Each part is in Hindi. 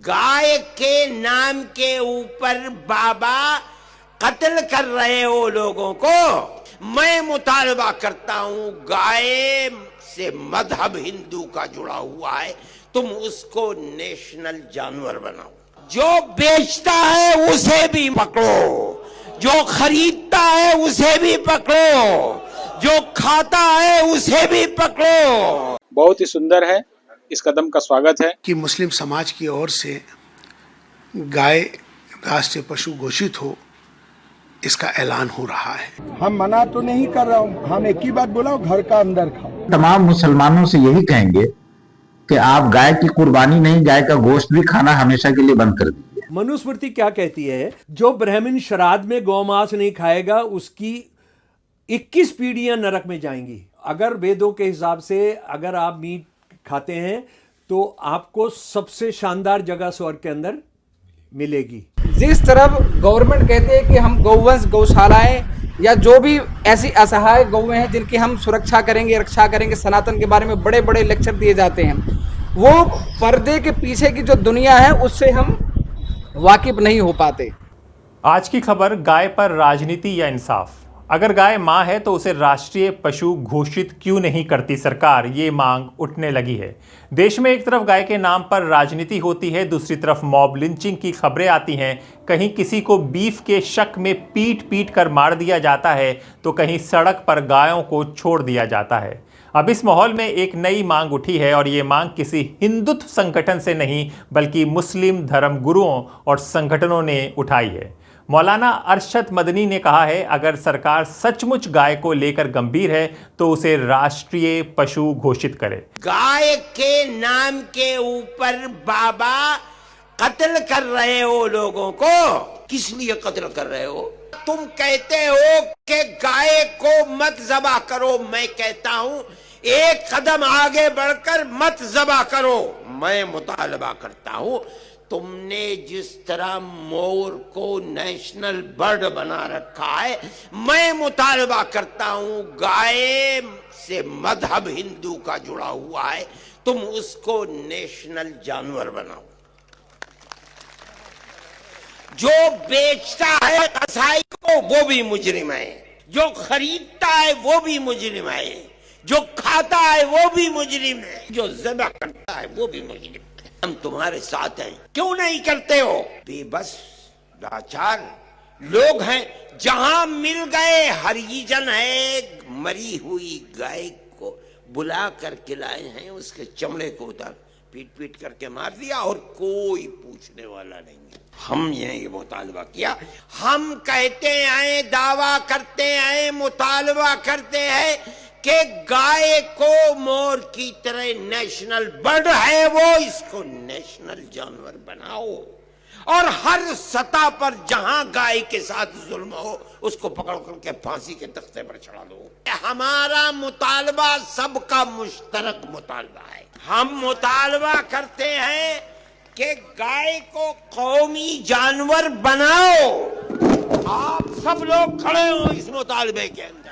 गाय के नाम के ऊपर बाबा कत्ल कर रहे हो लोगों को। मैं मुतालबा करता हूं, गाय से मजहब हिंदू का जुड़ा हुआ है, तुम उसको नेशनल जानवर बनाओ। जो बेचता है उसे भी पकड़ो, जो खरीदता है उसे भी पकड़ो, जो खाता है उसे भी पकड़ो। बहुत ही सुंदर है, इस कदम का स्वागत है कि मुस्लिम समाज की ओर से गाय राष्ट्रीय पशु घोषित हो, इसका ऐलान हो रहा है। हम मना तो नहीं कर रहा हूँ, हम एक ही बात बोला, घर का अंदर खाओ। तमाम मुसलमानों से यही कहेंगे कि आप गाय की कुर्बानी नहीं, गाय का गोश्त भी खाना हमेशा के लिए बंद कर दीजिए। मनुस्मृति क्या कहती है? जो ब्राह्मण श्राद्ध में गौमांस नहीं खाएगा उसकी 21 पीढ़ियां नरक में जाएंगी। अगर वेदों के हिसाब से अगर आप मीट खाते हैं तो आपको सबसे शानदार जगह स्वर्ग के अंदर मिलेगी। जिस तरफ गवर्नमेंट कहती है कि हम गौवंश, गौशालाएं या जो भी ऐसी असहाय गौएं हैं जिनकी हम सुरक्षा करेंगे, रक्षा करेंगे, सनातन के बारे में बड़े बड़े लेक्चर दिए जाते हैं, वो पर्दे के पीछे की जो दुनिया है उससे हम वाकिफ नहीं हो पाते। आज की खबर, गाय पर राजनीति या इंसाफ। अगर गाय मां है तो उसे राष्ट्रीय पशु घोषित क्यों नहीं करती सरकार, ये मांग उठने लगी है। देश में एक तरफ गाय के नाम पर राजनीति होती है, दूसरी तरफ मॉब लिंचिंग की खबरें आती हैं। कहीं किसी को बीफ के शक में पीट पीट कर मार दिया जाता है तो कहीं सड़क पर गायों को छोड़ दिया जाता है। अब इस माहौल में एक नई मांग उठी है और ये मांग किसी हिंदुत्व संगठन से नहीं बल्कि मुस्लिम धर्म गुरुओं और संगठनों ने उठाई है। मौलाना अरशद मदनी ने कहा है, अगर सरकार सचमुच गाय को लेकर गंभीर है तो उसे राष्ट्रीय पशु घोषित करे। गाय के नाम के ऊपर बाबा कत्ल कर रहे हो लोगों को, किस लिए कत्ल कर रहे हो? तुम कहते हो कि गाय को मत ज़बह करो, मैं कहता हूं एक कदम आगे बढ़कर मत ज़बह करो। मैं मुतालबा करता हूं, तुमने जिस तरह मोर को नेशनल बर्ड बना रखा है, मैं मुतालबा करता हूं गाय से मजहब हिंदू का जुड़ा हुआ है, तुम उसको नेशनल जानवर बनाओ। जो बेचता है कसाई को वो भी मुजरिम है, जो खरीदता है वो भी मुजरिम है, जो खाता है वो भी मुजरिम है, जो ज़बह करता है वो भी मुजरिम है। हम तुम्हारे साथ हैं, क्यों नहीं करते हो? बेबस लाचार लोग हैं, जहां मिल गए हरिजन है, मरी हुई गाय को बुला कर के लाए हैं, उसके चमड़े को उतार पीट पीट करके मार दिया और कोई पूछने वाला नहीं है। हम ये मुतालबा किया, हम कहते हैं, दावा करते हैं, मुतालबा करते हैं कि गाय को मोर की तरह नेशनल बर्ड है वो, इसको नेशनल जानवर बनाओ और हर सतह पर जहां गाय के साथ जुल्म हो उसको पकड़ करके फांसी के तख्ते पर चढ़ा दो। हमारा मुतालबा सबका मुश्तरक मुतालबा है। हम मुतालबा करते हैं कि गाय को कौमी जानवर बनाओ। आप सब लोग खड़े हो इस मुतालबे के अंदर।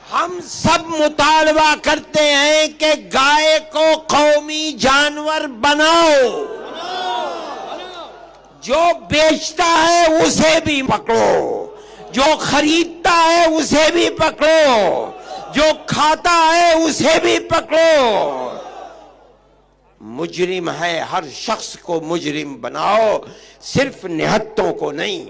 हम सब मुतालबा करते हैं कि गाय को कौमी जानवर बनाओ। जो बेचता है उसे भी पकड़ो, जो खरीदता है उसे भी पकड़ो, जो खाता है उसे भी पकड़ो। मुजरिम है, हर शख्स को मुजरिम बनाओ, सिर्फ निहत्तों को नहीं।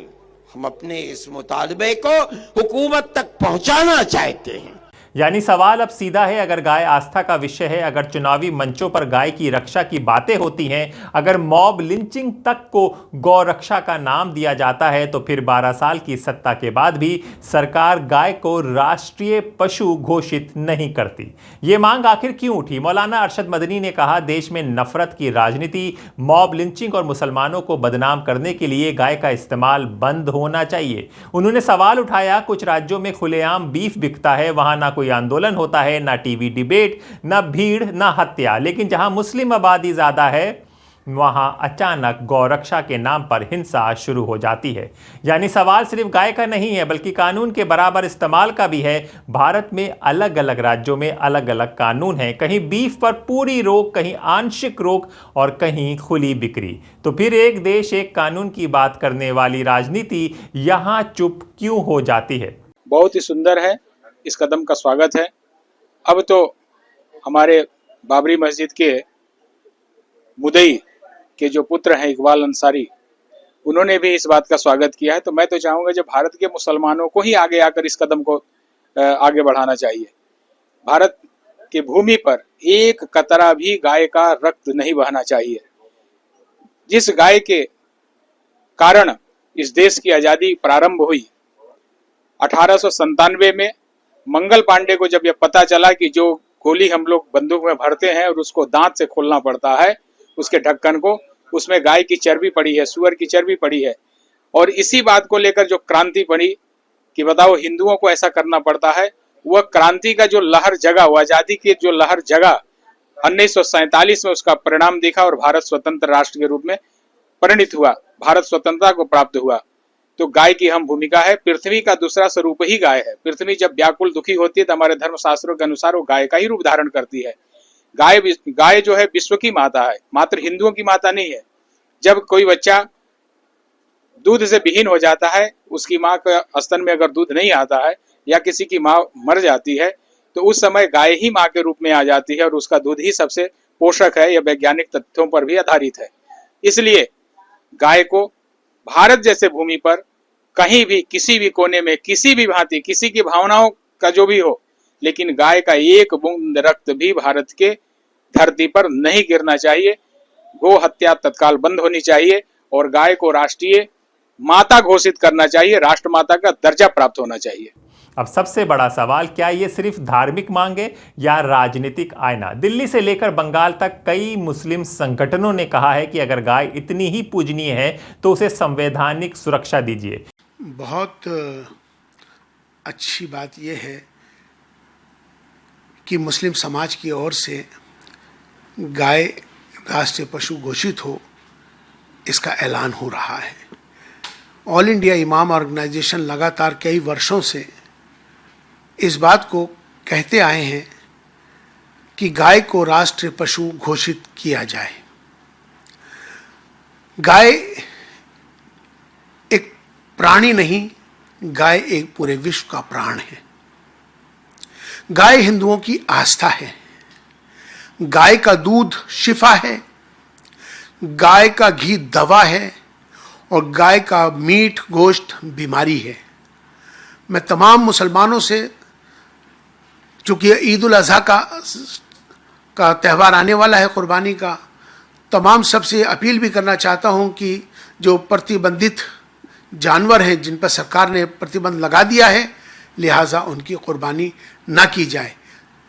हम अपने इस मुतालबे को हुकूमत तक पहुंचाना चाहते हैं। यानी सवाल अब सीधा है, अगर गाय आस्था का विषय है, अगर चुनावी मंचों पर गाय की रक्षा की बातें होती हैं, अगर मॉब लिंचिंग तक को गौ रक्षा का नाम दिया जाता है, तो फिर 12 साल की सत्ता के बाद भी सरकार गाय को राष्ट्रीय पशु घोषित नहीं करती। ये मांग आखिर क्यों उठी? मौलाना अरशद मदनी ने कहा, देश में नफरत की राजनीति, मॉब लिंचिंग और मुसलमानों को बदनाम करने के लिए गाय का इस्तेमाल बंद होना चाहिए। उन्होंने सवाल उठाया, कुछ राज्यों में खुलेआम बीफ बिकता है, वहां ना कोई आंदोलन होता है, ना टीवी डिबेट, ना भीड़, ना हत्या, लेकिन जहां मुस्लिम आबादी ज्यादा है वहां अचानक गौरक्षा के नाम पर हिंसा शुरू हो जाती है। यानी सवाल सिर्फ गाय का नहीं है, बल्कि कानून के बराबर इस्तेमाल का भी है। भारत में अलग अलग राज्यों में अलग अलग कानून हैं, कहीं बीफ पर पूरी रोक, कहीं आंशिक रोक और कहीं खुली बिक्री। तो फिर एक देश एक कानून की बात करने वाली राजनीति यहां चुप क्यों हो जाती है? बहुत ही सुंदर है, इस कदम का स्वागत है। अब तो हमारे बाबरी मस्जिद के मुदई के जो पुत्र हैं इकबाल अंसारी, उन्होंने भी इस बात का स्वागत किया है। तो मैं तो चाहूंगा जब भारत के मुसलमानों को ही आगे आकर इस कदम को आगे बढ़ाना चाहिए। भारत की भूमि पर एक कतरा भी गाय का रक्त नहीं बहना चाहिए। जिस गाय के कारण इस देश की आजादी प्रारंभ हुई 1897 में, मंगल पांडे को जब यह पता चला कि जो गोली हम लोग बंदूक में भरते हैं और उसको दांत से खोलना पड़ता है, उसके ढक्कन को, उसमें गाय की चर्बी पड़ी है, सुअर की चर्बी पड़ी है, और इसी बात को लेकर जो क्रांति पड़ी कि बताओ हिंदुओं को ऐसा करना पड़ता है, वह क्रांति का जो लहर जगा, वो आजादी की जो लहर जगा 1947 में उसका परिणाम दिखा और भारत स्वतंत्र राष्ट्र के रूप में परिणित हुआ, भारत स्वतंत्रता को प्राप्त हुआ। तो गाय की हम भूमिका है। पृथ्वी का दूसरा स्वरूप ही गाय है। पृथ्वी जब व्याकुल दुखी होती है तो हमारे धर्मशास्त्रों के अनुसार वो गाय का ही रूप धारण करती है। गाय जो है विश्व की माता है, मात्र हिंदुओं की माता नहीं है। जब कोई बच्चा दूध से विहीन हो जाता है, उसकी माँ के स्तन में अगर दूध नहीं आता है या किसी की माँ मर जाती है, तो उस समय गाय ही माँ के रूप में आ जाती है और उसका दूध ही सबसे पोषक है। यह वैज्ञानिक तथ्यों पर भी आधारित है। इसलिए गाय को भारत जैसे भूमि पर कहीं भी, किसी भी कोने में, किसी भी भांति, किसी की भावनाओं का जो भी हो, लेकिन गाय का एक बूंद रक्त भी भारत के धरती पर नहीं गिरना चाहिए। गो हत्या तत्काल बंद होनी चाहिए और गाय को राष्ट्रीय माता घोषित करना चाहिए, राष्ट्रमाता का दर्जा प्राप्त होना चाहिए। अब सबसे बड़ा सवाल, क्या ये सिर्फ धार्मिक मांग है या राजनीतिक आईना? दिल्ली से लेकर बंगाल तक कई मुस्लिम संगठनों ने कहा है कि अगर गाय इतनी ही पूजनीय है तो उसे संवैधानिक सुरक्षा दीजिए। बहुत अच्छी बात यह है कि मुस्लिम समाज की ओर से गाय राष्ट्रीय पशु घोषित हो, इसका ऐलान हो रहा है। ऑल इंडिया इमाम ऑर्गेनाइजेशन लगातार कई वर्षों से इस बात को कहते आए हैं कि गाय को राष्ट्रीय पशु घोषित किया जाए। गाय एक प्राणी नहीं, गाय एक पूरे विश्व का प्राण है। गाय हिंदुओं की आस्था है। गाय का दूध शिफा है, गाय का घी दवा है और गाय का मीट गोश्त बीमारी है। मैं तमाम मुसलमानों से, चूँकि ईद उल अज़हा का त्यौहार आने वाला है, कुर्बानी का, तमाम सबसे अपील भी करना चाहता हूँ कि जो प्रतिबंधित जानवर हैं जिन पर सरकार ने प्रतिबंध लगा दिया है, लिहाजा उनकी कुर्बानी ना की जाए।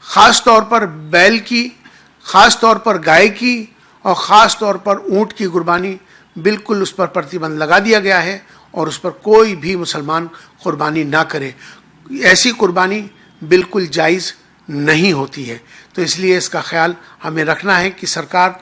ख़ास तौर पर बैल की, ख़ास तौर पर गाय की और ख़ास तौर पर ऊँट की कुर्बानी बिल्कुल उस पर प्रतिबंध लगा दिया गया है और उस पर कोई भी मुसलमान कुर्बानी ना करे। ऐसी कुर्बानी बिल्कुल जायज़ नहीं होती है। तो इसलिए इसका ख्याल हमें रखना है कि सरकार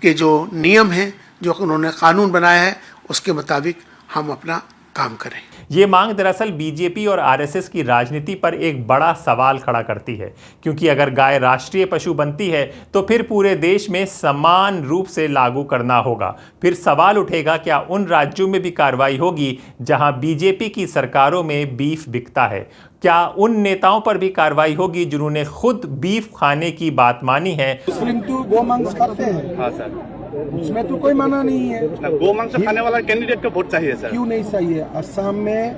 के जो नियम हैं, जो उन्होंने कानून बनाया है, उसके मुताबिक हम अपना काम करें। ये मांग दरअसल बीजेपी और आरएसएस की राजनीति पर एक बड़ा सवाल खड़ा करती है, क्योंकि अगर गाय राष्ट्रीय पशु बनती है तो फिर पूरे देश में समान रूप से लागू करना होगा। फिर सवाल उठेगा, क्या उन राज्यों में भी कार्रवाई होगी जहां बीजेपी की सरकारों में बीफ बिकता है? क्या उन नेताओं पर भी कार्रवाई होगी जिन्होंने खुद बीफ खाने की बात मानी है? मुस्लिम तो गोमांस खाते हैं। हाँ सर, उसमें तो कोई मना नहीं है। गोमांस खाने वाला कैंडिडेट को वोट चाहिए सर। क्यों नहीं चाहिए? असम में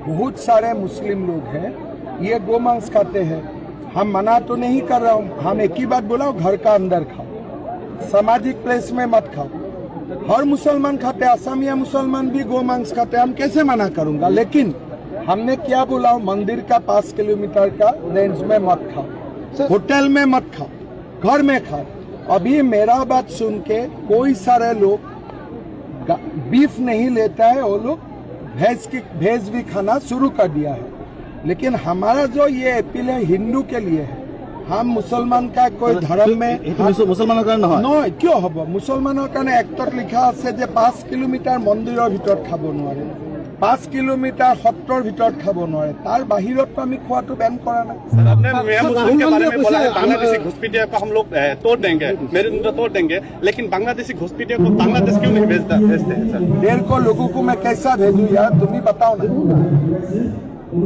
बहुत सारे मुस्लिम लोग हैं, ये गोमांस खाते हैं। हम मना तो नहीं कर रहा हूँ, हम एक ही बात बोला हूँ, घर का अंदर खाओ, सामाजिक प्लेस में मत खाओ। हर मुसलमान खाते हैं, असमिया मुसलमान भी गोमांस खाते हैं, हम कैसे मना करूंगा? लेकिन हमने क्या बोला हूँ, मंदिर का 5 किलोमीटर का रेंज में मत खाओ, होटल में मत खाओ, घर में खाओ। अभी मेरा बात सुन के कोई सारे लोग बीफ नहीं लेता है, वो लोग भेज भी खाना शुरू कर दिया है। लेकिन हमारा जो ये अपील है हिंदू के लिए है, हम मुसलमान का कोई धर्म में मुसलमानों का নহয় কিয় হ'ব মুছলমানৰ কাৰণে এক্টত লিখা আছে যে 5 কিলোমিটাৰ মন্দিৰৰ ভিতৰত খাব নোৱাৰে 5 কিলোমিটাৰ সত্ৰৰ ভিতৰত খাব নোৱাৰে তাৰ বাহিৰত আমি খোৱাটো বেন কৰা নাই आपने मियां मुस्लिम के बारे में बोला है बांग्लादेशी घुसपैठियों को हम लोग तोड़ देंगे मेरुदंड तोड़ देंगे लेकिन बांग्लादेशी घुसपैठियों को बांग्लादेश क्यों नहीं भेजते हैं सर 150 लोगों को मैं कैसा भेजूं यार तुम ही बताओ ना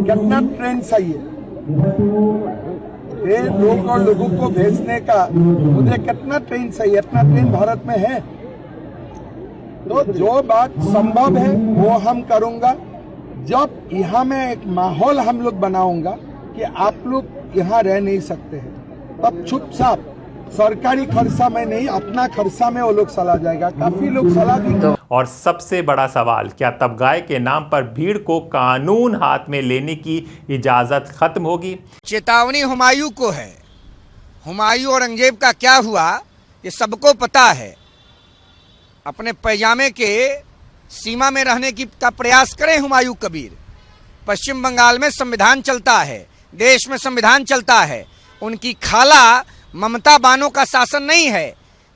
कितना ट्रेन चाहिए 150 लोगों को भेजने का मुझे कितना ट्रेन चाहिए इतना ट्रेन भारत में है तो जो बात संभव है वो हम करूंगा जब यहाँ में एक माहौल हम लोग बनाऊंगा कि आप लोग यहाँ रह नहीं सकते हैं तब चुपचाप सरकारी खर्चा में नहीं अपना खर्चा में वो लोग चला जाएगा काफी लोग चला भी और सबसे बड़ा सवाल, क्या तब गाय के नाम पर भीड़ को कानून हाथ में लेने की इजाजत खत्म होगी? चेतावनी हुमायूं को है। हुमायूं औरंगजेब का क्या हुआ ये सबको पता है। अपने पैजामे के सीमा में रहने का प्रयास करें हुमायूं कबीर। पश्चिम बंगाल में संविधान चलता है, देश में संविधान चलता है। उनकी खाला ममता बानो का शासन नहीं है।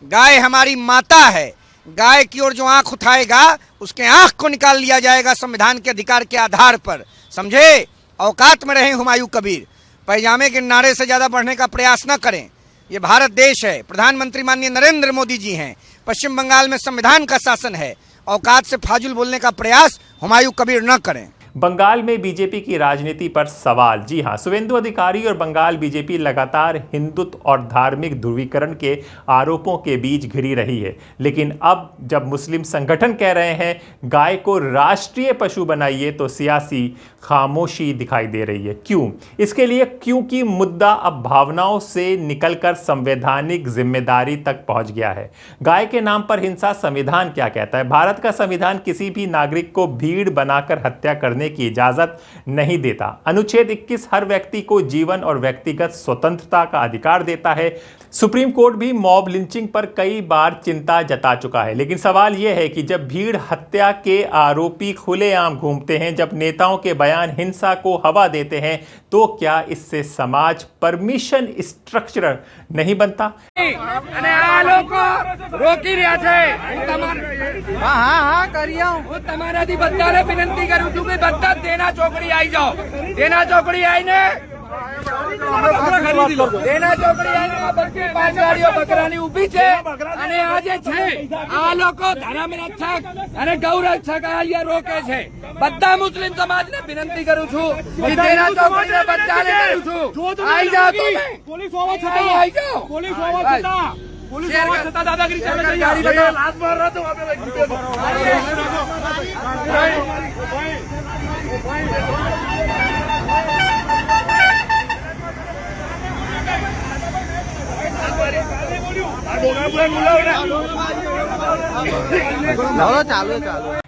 गाय हमारी माता है। गाय की ओर जो आंख उठाएगा उसके आंख को निकाल लिया जाएगा संविधान के अधिकार के आधार पर। समझे? औकात में रहें हुमायूं कबीर। पैजामे के नारे से ज्यादा बढ़ने का प्रयास न करें। ये भारत देश है, प्रधानमंत्री माननीय नरेंद्र मोदी जी हैं। पश्चिम बंगाल में संविधान का शासन है। औकात से फाजुल बोलने का प्रयास हुमायूं कबीर न करें। बंगाल में बीजेपी की राजनीति पर सवाल। जी हां, शुवेंदु अधिकारी और बंगाल बीजेपी लगातार हिंदुत्व और धार्मिक ध्रुवीकरण के आरोपों के बीच घिरी रही है। लेकिन अब जब मुस्लिम संगठन कह रहे हैं गाय को राष्ट्रीय पशु बनाइए तो सियासी खामोशी दिखाई दे रही है। क्यों? इसके लिए क्योंकि मुद्दा अब भावनाओं से निकलकर संवैधानिक जिम्मेदारी तक पहुंच गया है। गाय के नाम पर हिंसा संविधान क्या कहता है? भारत का संविधान किसी भी नागरिक को भीड़ बनाकर हत्या करने की इजाजत नहीं देता। अनुच्छेद 21 हर व्यक्ति को जीवन और व्यक्तिगत स्वतंत्रता का अधिकार देता है। सुप्रीम कोर्ट भी मॉब लिंचिंग पर कई बार चिंता जता चुका है। लेकिन सवाल यह है कि जब भीड़ हत्या के आरोपी खुलेआम घूमते हैं, जब नेताओं के बयान हिंसा को हवा देते हैं, तो क्या इससे समाज परमिशन स्ट्रक्चर नहीं बनता? विनंती करूं છું કે બધા દેના ચોકડી આવી જાઓ દેના ચોકડી આવીને દેના ચોકડી આવીને આ બધી પાંચ ગાડીઓ બકરાની ઊભી છે અને આ જે છે આ લોકો ધર્મ રક્ષક અને ગૌ રક્ષક અહીંયા રોકે છે બધા મુસ્લિમ સમાજને વિનંતી કરું છું કે દેના ચોકડીને બચાલે કરું છું આવી જાઓ તમે પોલીસ હોવા છતાં આવી જાઓ પોલીસ હોવા છતાં पुलिस दादागिरी लात मार रहा था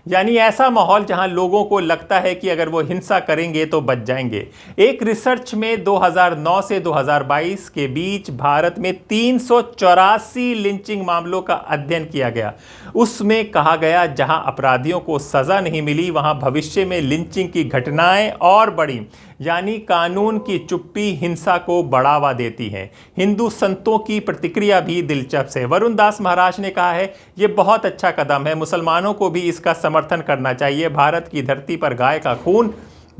यानी ऐसा माहौल जहां लोगों को लगता है कि अगर वो हिंसा करेंगे तो बच जाएंगे। एक रिसर्च में 2009 से 2022 के बीच भारत में 384 लिंचिंग मामलों का अध्ययन किया गया। उसमें कहा गया जहां अपराधियों को सजा नहीं मिली वहां भविष्य में लिंचिंग की घटनाएं और बढ़ी। यानी कानून की चुप्पी हिंसा को बढ़ावा देती है। हिंदू संतों की प्रतिक्रिया भी दिलचस्प है। वरुण दास महाराज ने कहा है यह बहुत अच्छा कदम है, मुसलमानों को भी इसका समर्थन करना चाहिए। भारत की धरती पर गाय का खून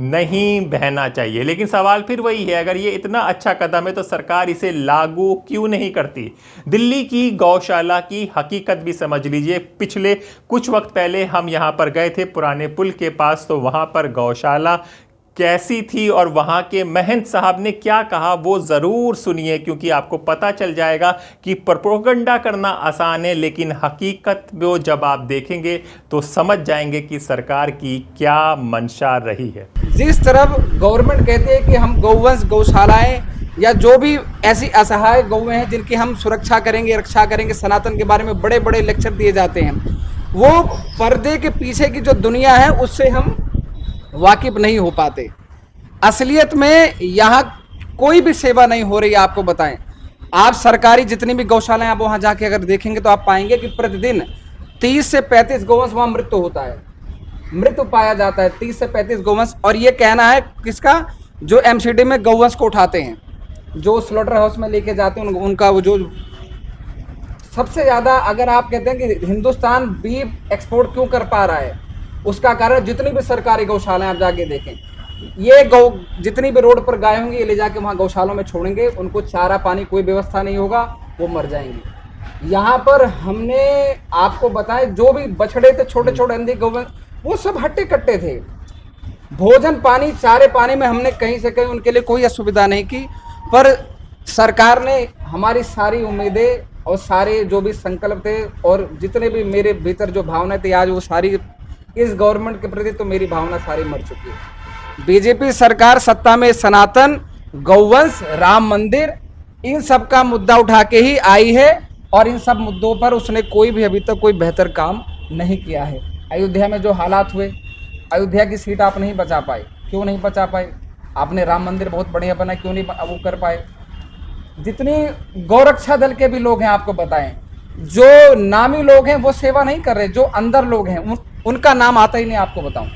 नहीं बहना चाहिए। लेकिन सवाल फिर वही है, अगर ये इतना अच्छा कदम है तो सरकार इसे लागू क्यों नहीं करती? दिल्ली की गौशाला की हकीकत भी समझ लीजिए। पिछले कुछ वक्त पहले हम यहाँ पर गए थे पुराने पुल के पास, तो वहाँ पर गौशाला कैसी थी और वहाँ के महंत साहब ने क्या कहा वो ज़रूर सुनिए, क्योंकि आपको पता चल जाएगा कि प्रोपेगेंडा करना आसान है, लेकिन हकीकत में जब आप देखेंगे तो समझ जाएंगे कि सरकार की क्या मंशा रही है। जिस तरफ गवर्नमेंट कहते हैं कि हम गौवंश गौशालाएं या जो भी ऐसी असहाय गौएं हैं जिनकी हम सुरक्षा करेंगे, रक्षा करेंगे, सनातन के बारे में बड़े बड़े लेक्चर दिए जाते हैं, वो पर्दे के पीछे की जो दुनिया है उससे हम वाकिफ नहीं हो पाते। असलियत में यहाँ कोई भी सेवा नहीं हो रही है। आपको बताएं, आप सरकारी जितनी भी गौशालाएं आप वहाँ जाके अगर देखेंगे तो आप पाएंगे कि प्रतिदिन 30 से 35 गौवंश वहाँ मृत्यु होता है, मृत्यु पाया जाता है 30 से 35 गौवंश। और ये कहना है किसका? जो एमसीडी में गौवंश को उठाते हैं। जो स्लॉटर हाउस में लेके जाते हैं उनका वो जो सबसे ज़्यादा, अगर आप कहते हैं कि हिंदुस्तान बीफ एक्सपोर्ट क्यों कर पा रहा है, उसका कारण जितनी भी सरकारी गौशालाएं आप जाके देखें, ये जितनी भी रोड पर गाय होंगी ये ले जाके वहाँ गौशालों में छोड़ेंगे, उनको चारा पानी कोई व्यवस्था नहीं होगा, वो मर जाएंगे। यहाँ पर हमने आपको बताया जो भी बछड़े थे छोटे छोटे अंधे गौ, वो सब हट्टे कट्टे थे। भोजन पानी चारे पानी में हमने कहीं से कहीं उनके लिए कोई असुविधा नहीं की, पर सरकार ने हमारी सारी उम्मीदें और सारे जो भी संकल्प थे और जितने भी मेरे भीतर जो भावना थी, आज वो सारी इस गवर्नमेंट के प्रति तो मेरी भावना सारी मर चुकी है। बीजेपी सरकार सत्ता में सनातन, गौवंश, राम मंदिर, इन सब का मुद्दा उठा के ही आई है और इन सब मुद्दों पर उसने कोई भी अभी तक कोई बेहतर काम नहीं किया है। अयोध्या में जो हालात हुए, अयोध्या की सीट आप नहीं बचा पाए, क्यों नहीं बचा पाए? आपने राम मंदिर बहुत बढ़िया बना, क्यों नहीं वो कर पाए? जितनी गौरक्षा दल के भी लोग हैं आपको बताएं, जो नामी लोग हैं वो सेवा नहीं कर रहे, जो अंदर लोग हैं उनका नाम आता ही नहीं। आपको बताऊं,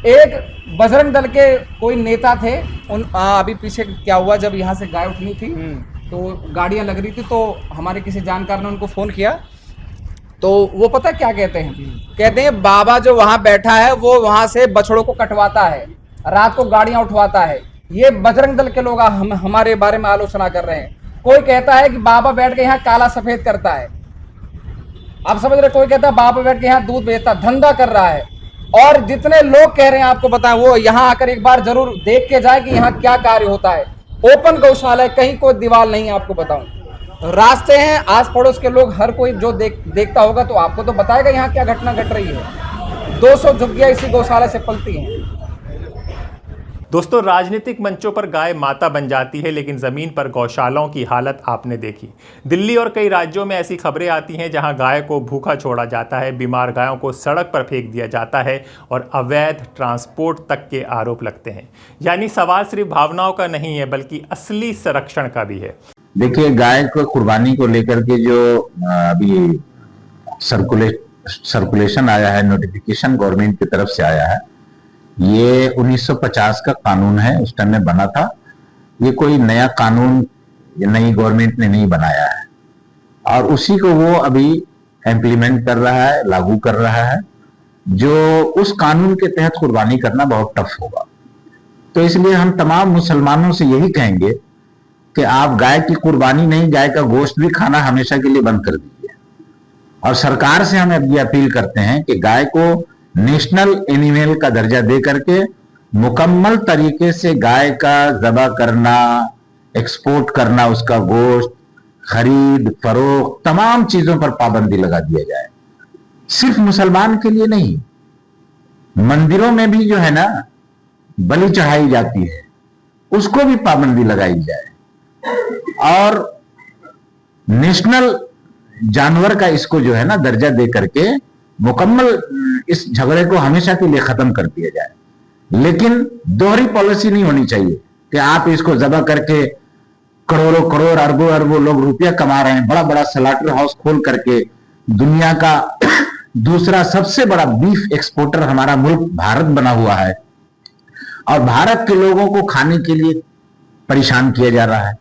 एक बजरंग दल के कोई नेता थे, अभी पीछे क्या हुआ, जब यहाँ से गाय उठनी थी तो गाड़ियां लग रही थी, तो हमारे किसी जानकार ने उनको फोन किया, तो वो पता क्या कहते हैं, कहते हैं बाबा जो वहां बैठा है वो वहां से बछड़ों को कटवाता है, रात को गाड़ियां उठवाता है। ये बजरंग दल के लोग हमारे बारे में आलोचना कर रहे हैं। कोई कहता है कि बाबा बैठ के यहाँ काला सफेद करता है, आप समझ रहे? कोई कहता है बाबा बैठ के यहाँ दूध बेचता, धंधा कर रहा है। और जितने लोग कह रहे हैं आपको बताएं, वो यहाँ आकर एक बार जरूर देख के जाए कि यहाँ क्या कार्य होता है। ओपन गौशाला है, कहीं कोई दीवार नहीं है। आपको बताऊं, रास्ते हैं, आस पड़ोस के लोग, हर कोई जो देखता होगा तो आपको तो बताएगा यहाँ क्या घटना घट रही है। 200 झुग्गियां इसी गौशाला से पलती हैं। दोस्तों, राजनीतिक मंचों पर गाय माता बन जाती है, लेकिन ज़मीन पर गौशालाओं की हालत आपने देखी। दिल्ली और कई राज्यों में ऐसी खबरें आती हैं जहां गाय को भूखा छोड़ा जाता है, बीमार गायों को सड़क पर फेंक दिया जाता है और अवैध ट्रांसपोर्ट तक के आरोप लगते हैं। यानी सवाल सिर्फ भावनाओं का नहीं है, बल्कि असली संरक्षण का भी है। देखिए, गाय को कुर्बानी को लेकर के जो अभी सर्कुलेशन आया है, नोटिफिकेशन गवर्नमेंट की तरफ से आया है, ये 1950 का कानून है, उस टाइम में बना था। ये कोई नया कानून नई गवर्नमेंट ने नहीं बनाया है और उसी को वो अभी इम्प्लीमेंट कर रहा है, लागू कर रहा है, जो उस कानून के तहत कुर्बानी करना बहुत टफ होगा। तो इसलिए हम तमाम मुसलमानों से यही कहेंगे कि आप गाय की कुर्बानी नहीं, गाय का गोश्त भी खाना हमेशा के लिए बंद कर दीजिए। और सरकार से हम अब ये अपील करते हैं कि गाय को नेशनल एनिमल का दर्जा दे करके मुकम्मल तरीके से गाय का ज़बह करना, एक्सपोर्ट करना, उसका गोश्त, खरीद फरोख्त, तमाम चीजों पर पाबंदी लगा दिया जाए। सिर्फ मुसलमान के लिए नहीं, मंदिरों में भी जो है ना बलि चढ़ाई जाती है, उसको भी पाबंदी लगाई जाए और नेशनल जानवर का इसको जो है ना दर्जा दे करके मुकम्मल इस झगड़े को हमेशा के लिए खत्म कर दिया जाए। लेकिन दोहरी पॉलिसी नहीं होनी चाहिए कि आप इसको जबा करके करोड़ों करोड़ अरबों अरबों लोग रुपया कमा रहे हैं, बड़ा बड़ा स्लॉटर हाउस खोल करके दुनिया का दूसरा सबसे बड़ा बीफ एक्सपोर्टर हमारा मुल्क भारत बना हुआ है और भारत के लोगों को खाने के लिए परेशान किया जा रहा है,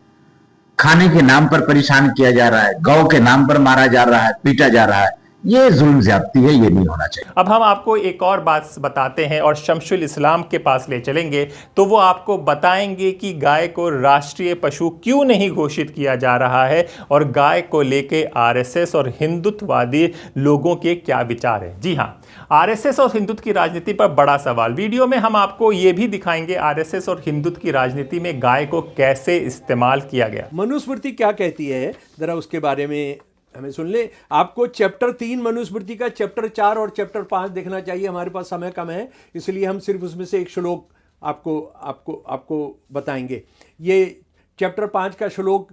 खाने के नाम पर परेशान किया जा रहा है, गौ के नाम पर मारा जा रहा है, पीटा जा रहा है। ये जुल्म ज्यादती है, ये नहीं होना चाहिए। अब हम आपको एक और बात बताते हैं और शमशुल इस्लाम के पास ले चलेंगे, तो वो आपको बताएंगे कि गाय को राष्ट्रीय पशु क्यों नहीं घोषित किया जा रहा है और गाय को लेके आरएसएस और हिंदुत्ववादी लोगों के क्या विचार हैं। जी हाँ, आरएसएस और हिंदुत्व की राजनीति पर बड़ा सवाल। वीडियो में हम आपको ये भी दिखाएंगे आरएसएस और हिंदुत्व की राजनीति में गाय को कैसे इस्तेमाल किया गया। मनुस्मृति क्या कहती है, जरा उसके बारे में हमें सुन ले। आपको चैप्टर 3 मनुस्मृति का चैप्टर 4 और चैप्टर 5 देखना चाहिए। हमारे पास समय कम है, इसलिए हम सिर्फ उसमें से एक श्लोक आपको बताएंगे। ये चैप्टर 5 का श्लोक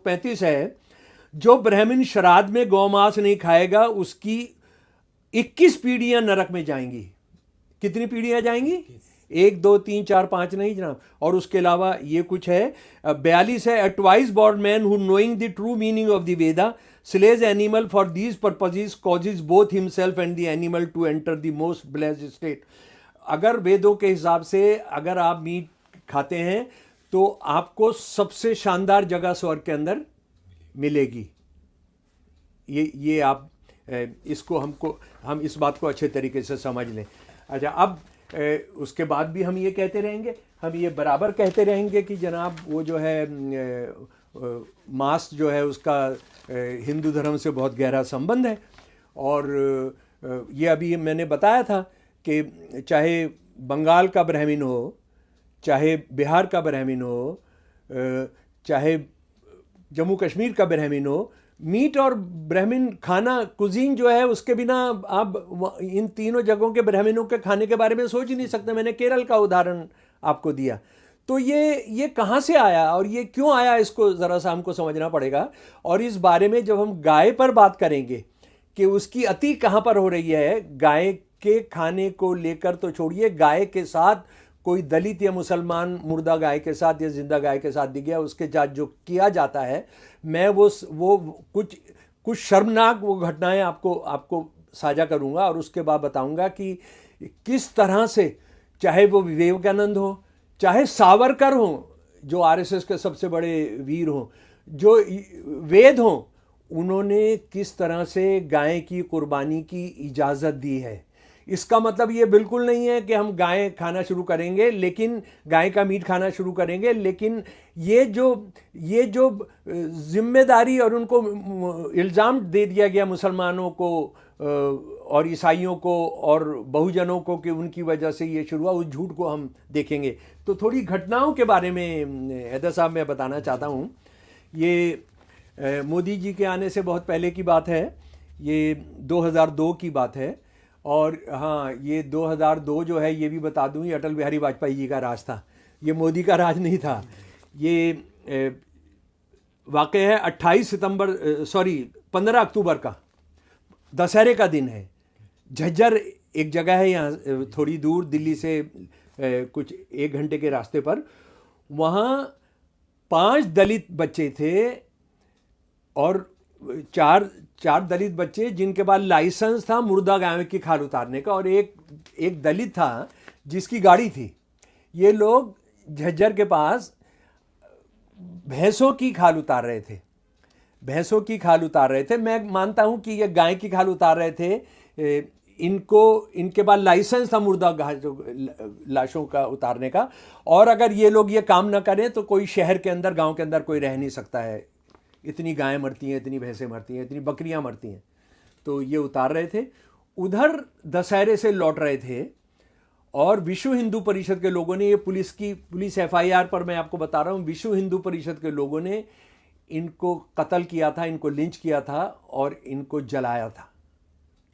35 है। जो ब्राह्मण श्राद्ध में गौमांस नहीं खाएगा उसकी 21 पीढ़ियां नरक में जाएंगी। कितनी पीढ़ियां जाएंगी? 1 2 3 4 5 नहीं जनाब। और उसके अलावा ये कुछ है 42 है। A twice born man who knowing the true meaning of the Veda slays animal for these purposes causes both himself and the animal to enter the most blessed state। अगर वेदों के हिसाब से अगर आप मीट खाते हैं तो आपको सबसे शानदार जगह स्वर्ग के अंदर मिलेगी। ये आप इसको हम इस बात को अच्छे तरीके से समझ लें। अच्छा, अब उसके बाद भी हम ये कहते रहेंगे, हम ये बराबर कहते रहेंगे कि जनाब वो जो है मांस जो है उसका हिंदू धर्म से बहुत गहरा संबंध है। और ये अभी मैंने बताया था कि चाहे बंगाल का ब्राह्मण हो, चाहे बिहार का ब्राह्मण हो, चाहे जम्मू कश्मीर का ब्राह्मण हो, मीट और ब्राह्मण खाना कुजीन जो है उसके बिना आप इन तीनों जगहों के ब्राह्मणों के खाने के बारे में सोच ही नहीं सकते। मैंने केरल का उदाहरण आपको दिया। तो ये कहाँ से आया और ये क्यों आया, इसको ज़रा सा हमको समझना पड़ेगा। और इस बारे में जब हम गाय पर बात करेंगे कि उसकी अति कहाँ पर हो रही है, गाय के खाने को लेकर तो छोड़िए, गाय के साथ कोई दलित या मुसलमान मुर्दा गाय के साथ या जिंदा गाय के साथ दिख गया, उसके साथ जो किया जाता है, मैं वो कुछ शर्मनाक वो घटनाएं आपको साझा करूंगा और उसके बाद बताऊंगा कि किस तरह से, चाहे वो विवेकानंद हो, चाहे सावरकर हो जो आरएसएस के सबसे बड़े वीर हों, जो वेद हों, उन्होंने किस तरह से गाय की कुर्बानी की इजाज़त दी है। इसका मतलब ये बिल्कुल नहीं है कि हम गाय खाना शुरू करेंगे, लेकिन गाय का मीट खाना शुरू करेंगे, लेकिन ये जो जिम्मेदारी और उनको इल्ज़ाम दे दिया गया मुसलमानों को और ईसाइयों को और बहुजनों को कि उनकी वजह से ये शुरू हुआ, उस झूठ को हम देखेंगे। तो थोड़ी घटनाओं के बारे में हैदर साहब मैं बताना चाहता हूँ। ये मोदी जी के आने से बहुत पहले की बात है, ये 2002 की बात है। और हाँ, ये 2002 जो है ये भी बता दूं, ये अटल बिहारी वाजपेयी जी का राज था, ये मोदी का राज नहीं था। ये वाक़ई है 15 अक्टूबर का, दशहरे का दिन है। झज्जर एक जगह है यहाँ थोड़ी दूर दिल्ली से कुछ 1 घंटे के रास्ते पर। वहाँ 5 दलित बच्चे थे और चार दलित बच्चे जिनके पास लाइसेंस था मुर्दा गाय की खाल उतारने का, और एक दलित था जिसकी गाड़ी थी। ये लोग झज्जर के पास भैंसों की खाल उतार रहे थे, भैंसों की खाल उतार रहे थे। मैं मानता हूं कि ये गाय की खाल उतार रहे थे, इनके पास लाइसेंस था मुर्दा लाशों का उतारने का। और अगर ये लोग ये काम ना करें तो कोई शहर के अंदर, गांव के अंदर कोई रह नहीं सकता है। इतनी गायें मरती हैं, इतनी भैंसें मरती हैं, इतनी बकरियां मरती हैं। तो ये उतार रहे थे। उधर दशहरे से लौट रहे थे और विश्व हिंदू परिषद के लोगों ने, ये पुलिस FIR पर मैं आपको बता रहा हूँ, विश्व हिंदू परिषद के लोगों ने इनको कत्ल किया था, इनको लिंच किया था और इनको जलाया था।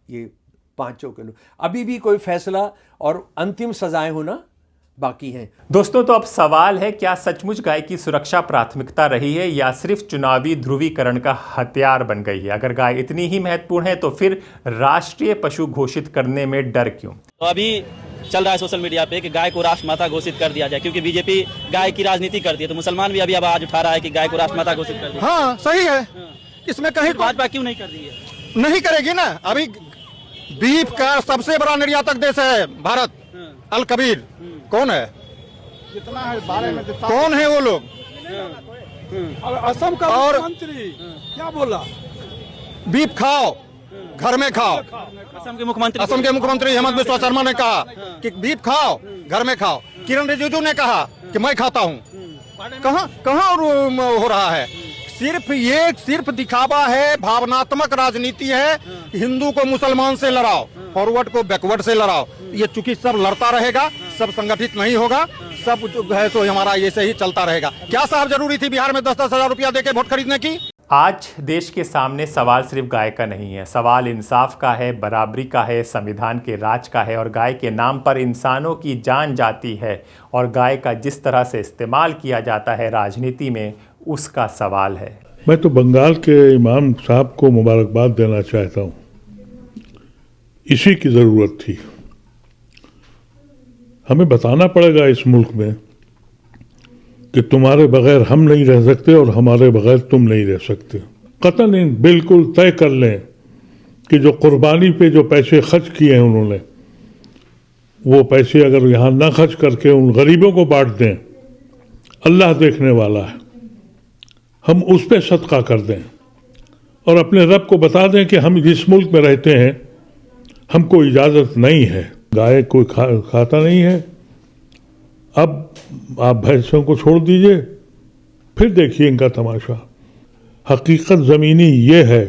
ये 5 के लोग, अभी भी कोई फैसला और अंतिम सजाएं होना बाकी हैं। दोस्तों, तो अब सवाल है, क्या सचमुच गाय की सुरक्षा प्राथमिकता रही है या सिर्फ चुनावी ध्रुवीकरण का हथियार बन गई है? अगर गाय इतनी ही महत्वपूर्ण है तो फिर राष्ट्रीय पशु घोषित करने में डर क्यों? तो अभी चल रहा है सोशल मीडिया पे कि गाय को राष्ट्रमाता घोषित कर दिया जाए, क्योंकि बीजेपी गाय की राजनीति करती है। तो मुसलमान भी अभी आवाज उठा रहा है कि गाय को राष्ट्रमाता घोषित कर दिया। हाँ सही है, इसमें कहीं भाजपा क्यों नहीं कर रही है? नहीं करेगी ना। अभी बीफ का सबसे बड़ा निर्यातक देश है भारत, अल कबीर कौन है, जितना है बारे में कौन है वो लोग? असम का मुख्यमंत्री क्या बोला, बीफ खाओ, घर में खाओ। असम के मुख्यमंत्री हेमंत बिस्वा शर्मा ने कहा कि बीफ खाओ, घर में खाओ। किरण रिजिजू ने कहा कि मैं खाता हूँ। कहाँ हो रहा है? सिर्फ दिखावा है, भावनात्मक राजनीति है। हिंदू को मुसलमान से लड़ाओ, फॉरवर्ड को बैकवर्ड से लड़ाओ। ये चूंकि सब लड़ता रहेगा, सब संगठित नहीं होगा, सब जो है सो हमारा ऐसे ही चलता रहेगा। क्या साहब जरूरी थी बिहार में 10-10 हजार रुपया देके वोट खरीदने की? आज देश के सामने सवाल सिर्फ गाय का नहीं है, सवाल इंसाफ का है, बराबरी का है, संविधान के राज का है। और गाय के नाम पर इंसानों की जान जाती है और गाय का जिस तरह से इस्तेमाल किया जाता है राजनीति में, उसका सवाल है। मैं तो बंगाल के इमाम साहब को मुबारकबाद देना चाहता हूँ। इसी की ज़रूरत थी। हमें बताना पड़ेगा इस मुल्क में कि तुम्हारे बगैर हम नहीं रह सकते और हमारे बगैर तुम नहीं रह सकते। कतई बिल्कुल तय कर लें कि जो कुर्बानी पे जो पैसे खर्च किए हैं उन्होंने, वो पैसे अगर यहाँ ना खर्च करके उन गरीबों को बांट दें, अल्लाह देखने वाला है, हम उस पर सदका कर दें और अपने रब को बता दें कि हम जिस मुल्क में रहते हैं हमको इजाज़त नहीं है, गाय कोई खाता नहीं है। अब आप भैंसों को छोड़ दीजिए, फिर देखिए इनका तमाशा। हकीकत ज़मीनी ये है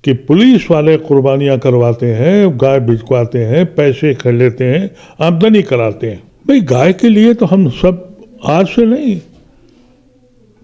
कि पुलिस वाले कुर्बानियाँ करवाते हैं, गाय भिजवाते हैं, पैसे कर लेते हैं, आमदनी कराते हैं। भाई गाय के लिए तो हम सब आज से नहीं,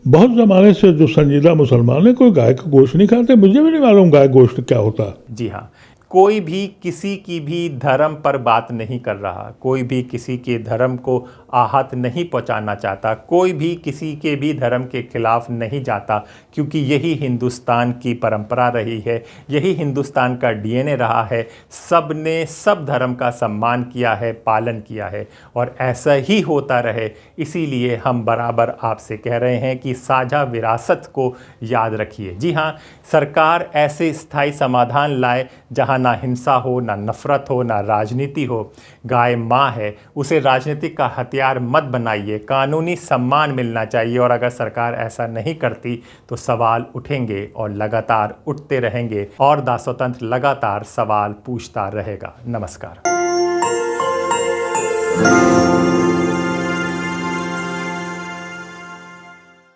बहुत ज़माने से जो संजीदा मुसलमान है कोई गाय का गोश्त नहीं खाते। मुझे भी नहीं मालूम गाय गोश्त क्या होता है। जी हाँ, कोई भी किसी की भी धर्म पर बात नहीं कर रहा, कोई भी किसी के धर्म को आहत नहीं पहुंचाना चाहता, कोई भी किसी के भी धर्म के खिलाफ नहीं जाता, क्योंकि यही हिंदुस्तान की परंपरा रही है, यही हिंदुस्तान का डीएनए रहा है। सब ने सब धर्म का सम्मान किया है, पालन किया है और ऐसा ही होता रहे। इसीलिए हम बराबर आपसे कह रहे हैं कि साझा विरासत को याद रखिए। जी हाँ, सरकार ऐसे स्थायी समाधान लाए जहाँ ना हिंसा हो, ना नफरत हो, ना राजनीति हो। गाय माँ है, उसे राजनीतिक का हथियार मत बनाइए, कानूनी सम्मान मिलना चाहिए। और अगर सरकार ऐसा नहीं करती तो सवाल उठेंगे और लगातार उठते रहेंगे और दासोतंत्र लगातार सवाल पूछता रहेगा। नमस्कार।